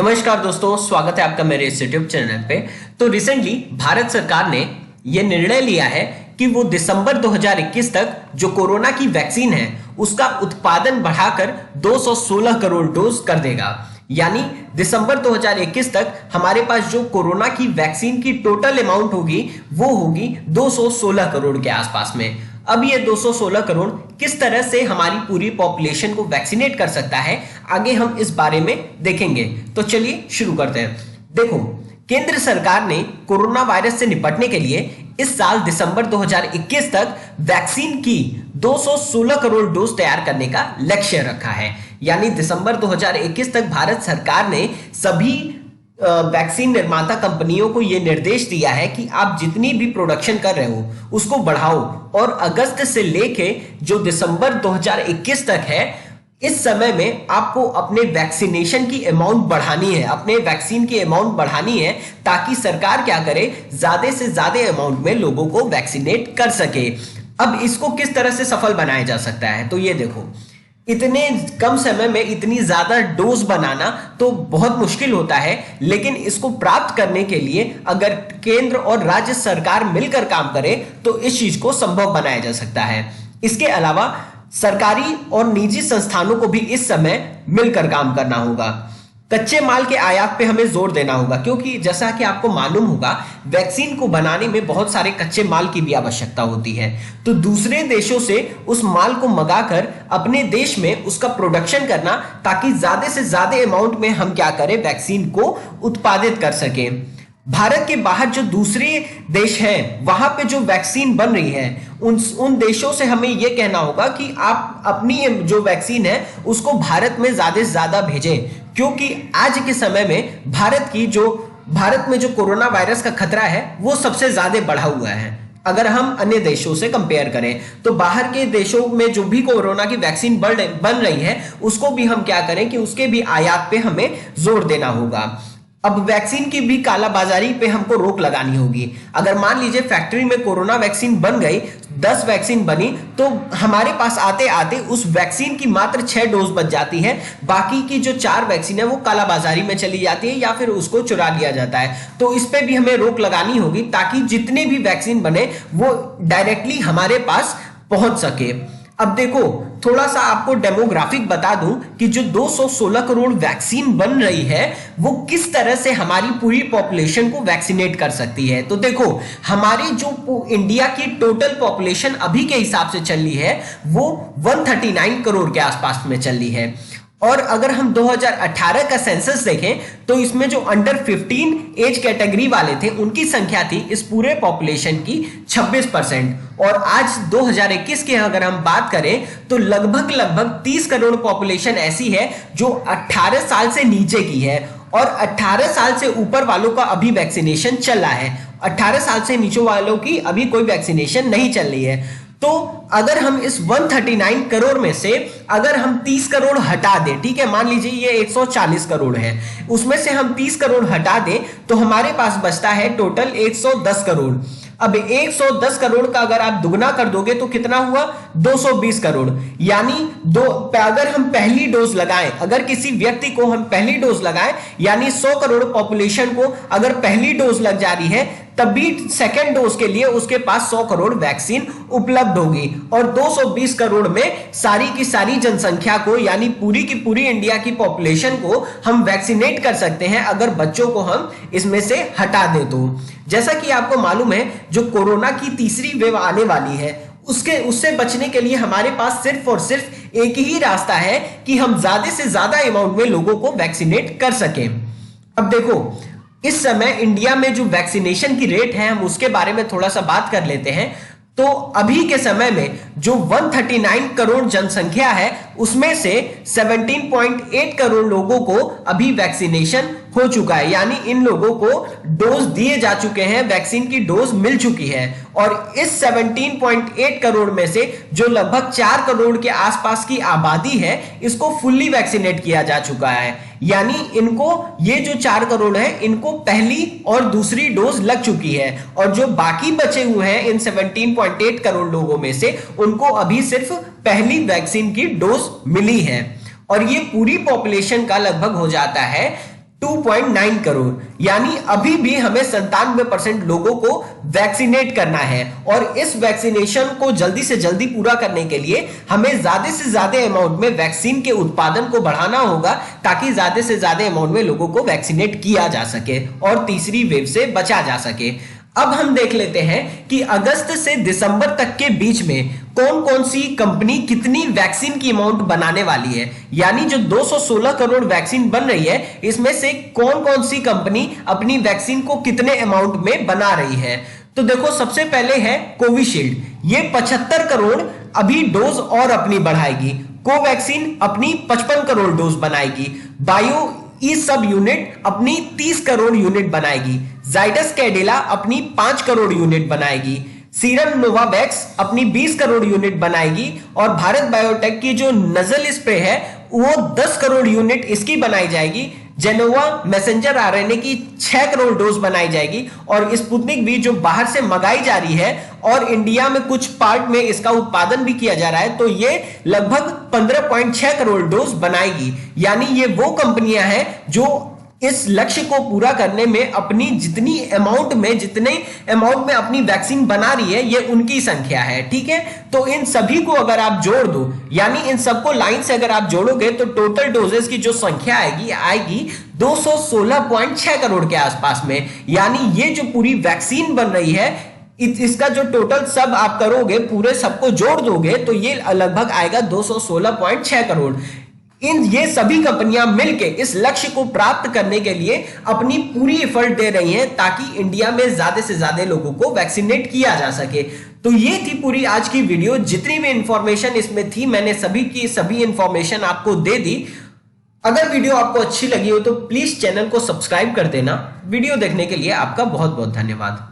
नमस्कार दोस्तों, स्वागत है आपका मेरे इस यूट्यूब चैनल पे। तो रिसेंटली भारत सरकार ने यह निर्णय लिया है कि वो दिसंबर 2021 तक जो कोरोना की वैक्सीन है उसका उत्पादन बढ़ाकर 216 करोड़ डोज कर देगा। यानी दिसंबर 2021 तक हमारे पास जो कोरोना की वैक्सीन की टोटल अमाउंट होगी वो होगी 216 करोड़ के आसपास में। अब ये 216 करोड़ किस तरह से हमारी पूरी पॉपुलेशन को वैक्सीनेट कर सकता है, आगे हम इस बारे में देखेंगे। तो चलिए शुरू करते हैं। देखो, केंद्र सरकार ने कोरोना वायरस से निपटने के लिए इस साल दिसंबर 2021 तक वैक्सीन की 216 करोड़ डोज तैयार करने का लक्ष्य रखा है। यानी दिसंबर 2021 तक भारत सरकार ने सभी वैक्सीन निर्माता कंपनियों को यह निर्देश दिया है कि आप जितनी भी प्रोडक्शन कर रहे हो उसको बढ़ाओ, और अगस्त से लेके जो दिसंबर 2021 तक है इस समय में आपको अपने वैक्सीनेशन की अमाउंट बढ़ानी है, अपने वैक्सीन की अमाउंट बढ़ानी है, ताकि सरकार क्या करे, ज्यादा से ज्यादा अमाउंट में लोगों को वैक्सीनेट कर सके। अब इसको किस तरह से सफल बनाया जा सकता है, तो ये देखो, इतने कम समय में इतनी ज्यादा डोज बनाना तो बहुत मुश्किल होता है, लेकिन इसको प्राप्त करने के लिए अगर केंद्र और राज्य सरकार मिलकर काम करे तो इस चीज को संभव बनाया जा सकता है। इसके अलावा सरकारी और निजी संस्थानों को भी इस समय मिलकर काम करना होगा। कच्चे माल के आयात पे हमें जोर देना होगा, क्योंकि जैसा कि आपको मालूम होगा वैक्सीन को बनाने में बहुत सारे कच्चे माल की भी आवश्यकता होती है। तो दूसरे देशों से उस माल को मंगाकर अपने देश में उसका प्रोडक्शन करना, ताकि ज्यादा से ज्यादा अमाउंट में हम क्या करें, वैक्सीन को उत्पादित कर सकें। भारत के बाहर जो दूसरे देश हैं वहां पे जो वैक्सीन बन रही है उन देशों से हमें यह कहना होगा कि आप अपनी जो वैक्सीन है उसको भारत में ज्यादा से ज्यादा भेजें, क्योंकि आज के समय में भारत में जो कोरोना वायरस का खतरा है वो सबसे ज्यादा बढ़ा हुआ है। अगर हम अन्य देशों से कंपेयर करें तो बाहर के देशों में जो भी कोरोना की वैक्सीन बन रही है उसको भी हम क्या करें कि उसके भी आयात पे हमें जोर देना होगा। अब वैक्सीन की भी कालाबाजारी पे हमको रोक लगानी होगी। अगर मान लीजिए फैक्ट्री में कोरोना वैक्सीन बन गई, 10 वैक्सीन बनी, तो हमारे पास आते आते उस वैक्सीन की मात्र 6 डोज बच जाती है, बाकी की जो 4 वैक्सीन है वो कालाबाजारी में चली जाती है या फिर उसको चुरा लिया जाता है। तो इस पे भी हमें रोक लगानी होगी, ताकि जितने भी वैक्सीन बने वो डायरेक्टली हमारे पास पहुंच सके। अब देखो, थोड़ा सा आपको डेमोग्राफिक बता दूं कि जो 216 करोड़ वैक्सीन बन रही है वो किस तरह से हमारी पूरी पॉपुलेशन को वैक्सीनेट कर सकती है। तो देखो, हमारी जो इंडिया की टोटल पॉपुलेशन अभी के हिसाब से चल रही है वो 139 करोड़ के आसपास में चल रही है। और अगर हम 2018 का सेंसस देखें तो इसमें जो अंडर 15 एज कैटेगरी वाले थे उनकी संख्या थी इस पूरे पॉपुलेशन की 26%, और आज 2021 की अगर हम बात करें तो लगभग 30 करोड़ पॉपुलेशन ऐसी है जो 18 साल से नीचे की है, और 18 साल से ऊपर वालों का अभी वैक्सीनेशन चल रहा है। 18 साल से नीचे वालों की अभी कोई वैक्सीनेशन नहीं चल रही है। तो अगर हम इस 139 करोड़ में से अगर हम 30 करोड़ हटा दें, ठीक है, मान लीजिए ये 140 करोड़ है, उसमें से हम 30 करोड़ हटा दें तो हमारे पास बचता है टोटल 110 करोड़। अब 110 करोड़ का अगर आप दुगना कर दोगे तो कितना हुआ, 220 करोड़। यानी अगर हम पहली डोज लगाएं, अगर किसी व्यक्ति को हम पहली डोज लगाएं, यानी 100 करोड़ पॉपुलेशन को अगर पहली डोज लग जा रही है, तभी सेकेंड डोज के लिए उसके पास 100 करोड़ वैक्सीन उपलब्ध होगी, और 220 करोड़ में सारी की सारी जनसंख्या को, यानी पूरी की पूरी इंडिया की पॉपुलेशन को हम वैक्सीनेट कर सकते हैं अगर बच्चों को हम इसमें से हटा दें तो। जैसा कि आपको मालूम है जो कोरोना की तीसरी वेव आने वाली है उससे बचने के लिए हमारे पास सिर्फ और सिर्फ एक ही रास्ता है कि हम ज्यादा से ज्यादा अमाउंट में लोगों को वैक्सीनेट कर सकें। अब देखो, इस समय इंडिया में जो वैक्सीनेशन की रेट है हम उसके बारे में थोड़ा सा बात कर लेते हैं। तो अभी के समय में जो 139 करोड़ जनसंख्या है उसमें से 17.8 करोड़ लोगों को अभी वैक्सीनेशन हो चुका है, यानी इन लोगों को डोज दिए जा चुके हैं, वैक्सीन की डोज मिल चुकी है। और इस 17.8 करोड़ में से जो लगभग 4 करोड़ के आसपास की आबादी है इसको फुल्ली वैक्सीनेट किया जा चुका है, यानी इनको, ये जो 4 करोड़ है इनको पहली और दूसरी डोज लग चुकी है, और जो बाकी बचे हुए हैं इन 17.8 करोड़ लोगों में से उनको अभी सिर्फ पहली वैक्सीन की डोज मिली है। और ये पूरी पॉपुलेशन का लगभग हो जाता है 2.9 करोड़, यानी अभी भी हमें 97% लोगों को वैक्सीनेट करना है। और इस वैक्सीनेशन को जल्दी से जल्दी पूरा करने के लिए हमें ज्यादा से ज्यादा अमाउंट में वैक्सीन के उत्पादन को बढ़ाना होगा, ताकि ज्यादा से ज्यादा अमाउंट में लोगों को वैक्सीनेट किया जा सके और तीसरी वेव से बचा जा सके। अब हम देख लेते हैं कि अगस्त से दिसंबर तक के बीच में कौन कौन सी कंपनी कितनी वैक्सीन की अमाउंट बनाने वाली है। यानी जो 216 करोड़ वैक्सीन बन रही है, इसमें से कौन कौन सी कंपनी अपनी वैक्सीन को कितने अमाउंट में बना रही है। तो देखो, सबसे पहले है कोविशील्ड, ये 75 करोड़ अभी डोज और अपनी बढ़ाएगी। कोवैक्सीन अपनी 55 करोड़ डोज बनाएगी। बायो ई सब यूनिट अपनी 30 करोड़ यूनिट बनाएगी। जाइडस कैडिला अपनी 5 करोड़ यूनिट बनाएगी। सीरम नोवावैक्स अपनी 20 करोड़ यूनिट बनाएगी। और भारत बायोटेक की जो नजल स्प्रे है वो 10 करोड़ यूनिट इसकी बनाई जाएगी। जेनोवा मैसेंजर आरएनए की 6 करोड़ डोज बनाई जाएगी। और स्पुतनिक भी जो बाहर से मंगाई जा रही है और इंडिया में कुछ पार्ट में इसका उत्पादन भी किया जा रहा है, तो ये लगभग 15.6 करोड़ डोज बनाएगी। यानी ये वो कंपनियां हैं जो इस लक्ष्य को पूरा करने में अपनी जितने अमाउंट में अपनी वैक्सीन बना रही है, ये उनकी संख्या है। ठीक है, तो इन सभी को अगर आप जोड़ दो, यानी इन सबको लाइन से अगर आप जोड़ोगे, तो टोटल डोजेस की जो संख्या आएगी 216.6 करोड़ के आसपास में। यानी ये जो पूरी वैक्सीन बन रही है, इसका जो टोटल सब आप करोगे, पूरे सबको जोड़ दोगे, तो ये लगभग आएगा 216.6 करोड़। ये सभी कंपनियां मिलकर इस लक्ष्य को प्राप्त करने के लिए अपनी पूरी एफर्ट दे रही हैं, ताकि इंडिया में ज्यादा से ज्यादा लोगों को वैक्सीनेट किया जा सके। तो ये थी पूरी आज की वीडियो। जितनी भी इंफॉर्मेशन इसमें थी, मैंने सभी की सभी इंफॉर्मेशन आपको दे दी। अगर वीडियो आपको अच्छी लगी हो तो प्लीज चैनल को सब्सक्राइब कर देना। वीडियो देखने के लिए आपका बहुत बहुत धन्यवाद।